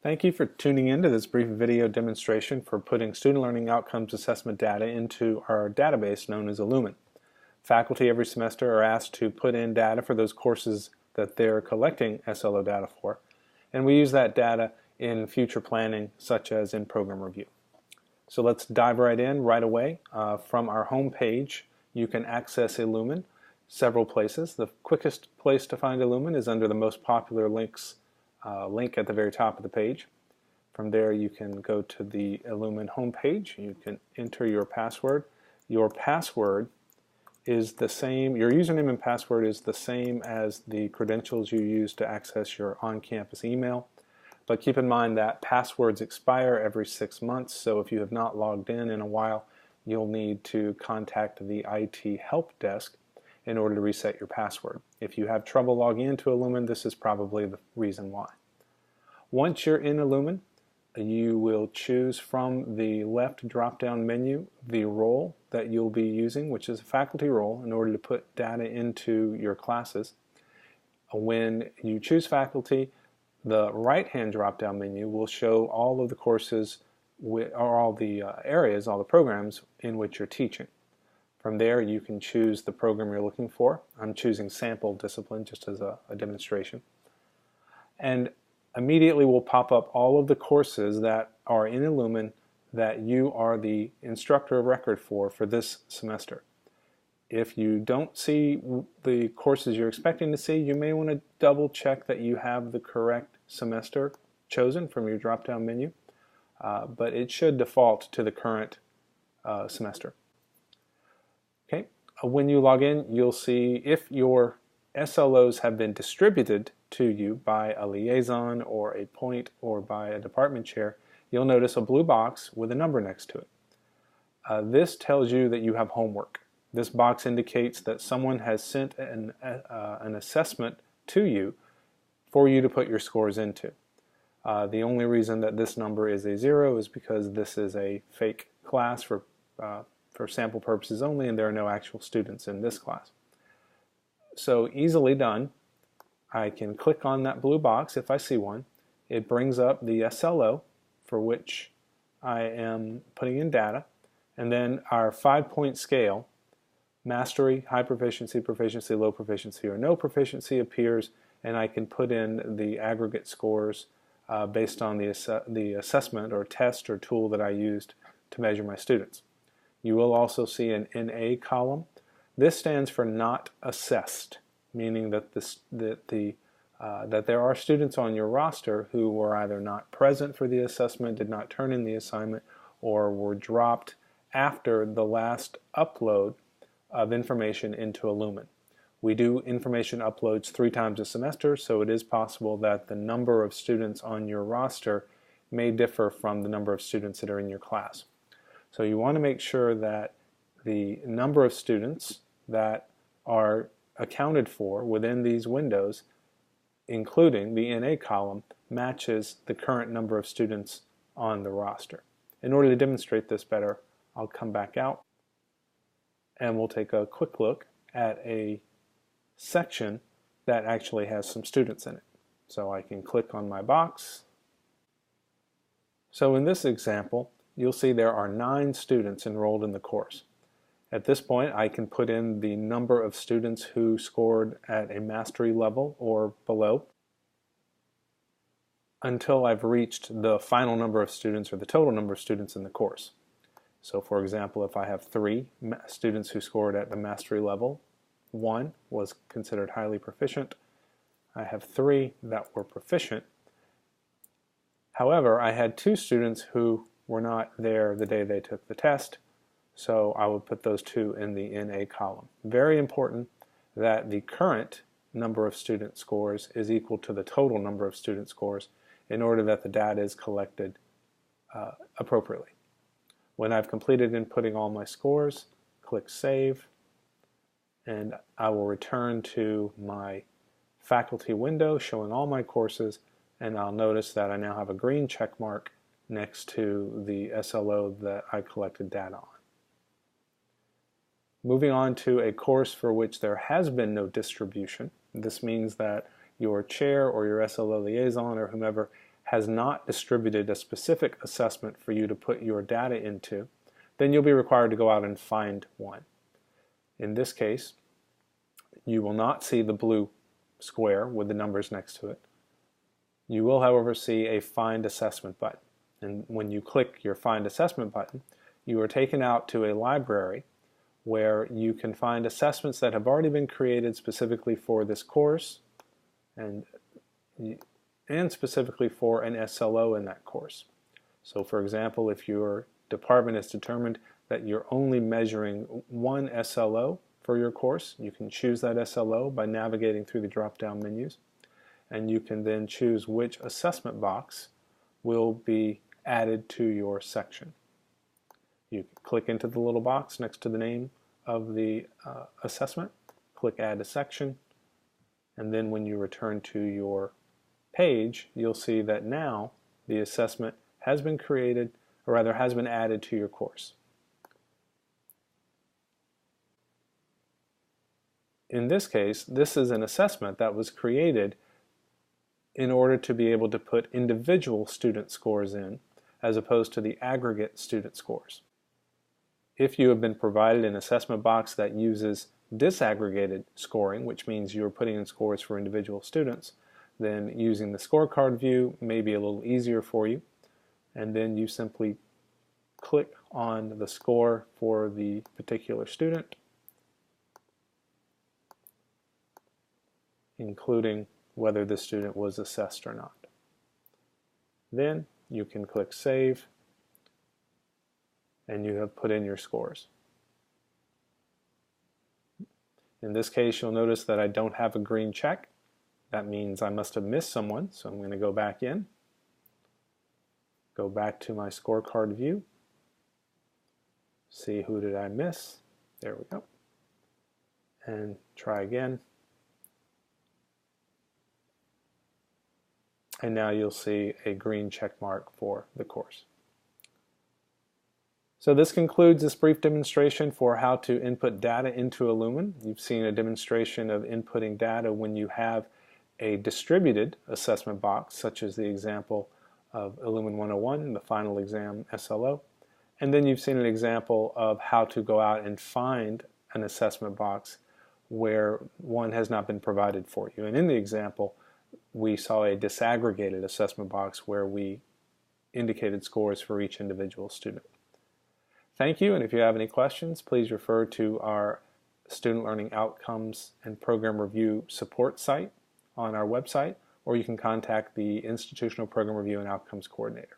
Thank you for tuning in to this brief video demonstration for putting student learning outcomes assessment data into our database known as eLumen. Faculty every semester are asked to put in data for those courses that they're collecting SLO data for, and we use that data in future planning such as in program review. So let's dive right in right away. From our home page, you can access eLumen several places. The quickest place to find eLumen is under the most popular links link at the very top of the page. From there you can go to the eLumen homepage. You can enter your password. Your password is the same, your username and password is the same as the credentials you use to access your on-campus email. But keep in mind that passwords expire every 6 months, so if you have not logged in a while, you'll need to contact the IT help desk in order to reset your password. If you have trouble logging into eLumen, this is probably the reason why. Once you're in eLumen, you will choose from the left drop-down menu the role that you'll be using, which is a faculty role, in order to put data into your classes. When you choose faculty, the right-hand drop-down menu will show all of the courses, or all the areas, all the programs in which you're teaching. From there you can choose the program you're looking for. I'm choosing sample discipline just as a demonstration. And immediately will pop up all of the courses that are in eLumen that you are the instructor of record for this semester. If you don't see the courses you're expecting to see, you may want to double check that you have the correct semester chosen from your drop-down menu, but it should default to the current semester. Okay. When you log in, you'll see if your SLOs have been distributed to you by a liaison or a point or by a department chair, you'll notice a blue box with a number next to it. This tells you that you have homework. This box indicates that someone has sent an assessment to you for you to put your scores into. The only reason that this number is a 0 is because this is a fake class for sample purposes only, and there are no actual students in this class. So easily done. I can click on that blue box if I see one. It brings up the SLO for which I am putting in data, and then our 5-point scale, mastery, high proficiency, proficiency, low proficiency, or no proficiency appears, and I can put in the aggregate scores based on the assessment or test or tool that I used to measure my students. You will also see an NA column. This stands for not assessed, meaning that that there are students on your roster who were either not present for the assessment, did not turn in the assignment, or were dropped after the last upload of information into eLumen. We do information uploads 3 times a semester, so it is possible that the number of students on your roster may differ from the number of students that are in your class. So you want to make sure that the number of students that are accounted for within these windows, including the NA column, matches the current number of students on the roster. In order to demonstrate this better, I'll come back out and we'll take a quick look at a section that actually has some students in it. So I can click on my box. So in this example, you'll see there are 9 students enrolled in the course. At this point, I can put in the number of students who scored at a mastery level or below until I've reached the final number of students or the total number of students in the course. So for example, if I have 3 students who scored at the mastery level, 1 was considered highly proficient. I have 3 that were proficient. However, I had 2 students who were not there the day they took the test, so I would put those 2 in the NA column. Very important that the current number of student scores is equal to the total number of student scores in order that the data is collected appropriately. When I've completed inputting all my scores, click Save, and I will return to my faculty window showing all my courses, and I'll notice that I now have a green check mark next to the SLO that I collected data on. Moving on to a course for which there has been no distribution. This means that your chair or your SLO liaison or whomever has not distributed a specific assessment for you to put your data into, then you'll be required to go out and find one. In this case, you will not see the blue square with the numbers next to it. You will, however, see a Find Assessment button. And when you click your Find Assessment button, you are taken out to a library where you can find assessments that have already been created specifically for this course and specifically for an SLO in that course. So for example, if your department has determined that you're only measuring one SLO for your course, you can choose that SLO by navigating through the drop-down menus, and you can then choose which assessment box will be added to your section. You click into the little box next to the name of the assessment, click Add a Section, and then when you return to your page, you'll see that now the assessment has been created, or rather has been added to your course. In this case, this is an assessment that was created in order to be able to put individual student scores in, as opposed to the aggregate student scores. If you have been provided an assessment box that uses disaggregated scoring, which means you're putting in scores for individual students, then using the scorecard view may be a little easier for you. And then you simply click on the score for the particular student, including whether the student was assessed or not. Then you can click Save, and you have put in your scores. In this case, you'll notice that I don't have a green check. That means I must have missed someone, so I'm going to go back in, go back to my scorecard view, see who did I miss. There we go. And try again. And now you'll see a green check mark for the course. So this concludes this brief demonstration for how to input data into eLumen. You've seen a demonstration of inputting data when you have a distributed assessment box, such as the example of eLumen 101, the final exam SLO. And then you've seen an example of how to go out and find an assessment box where one has not been provided for you. And in the example, we saw a disaggregated assessment box where we indicated scores for each individual student. Thank you, and if you have any questions, please refer to our Student Learning Outcomes and Program Review support site on our website, or you can contact the Institutional Program Review and Outcomes Coordinator.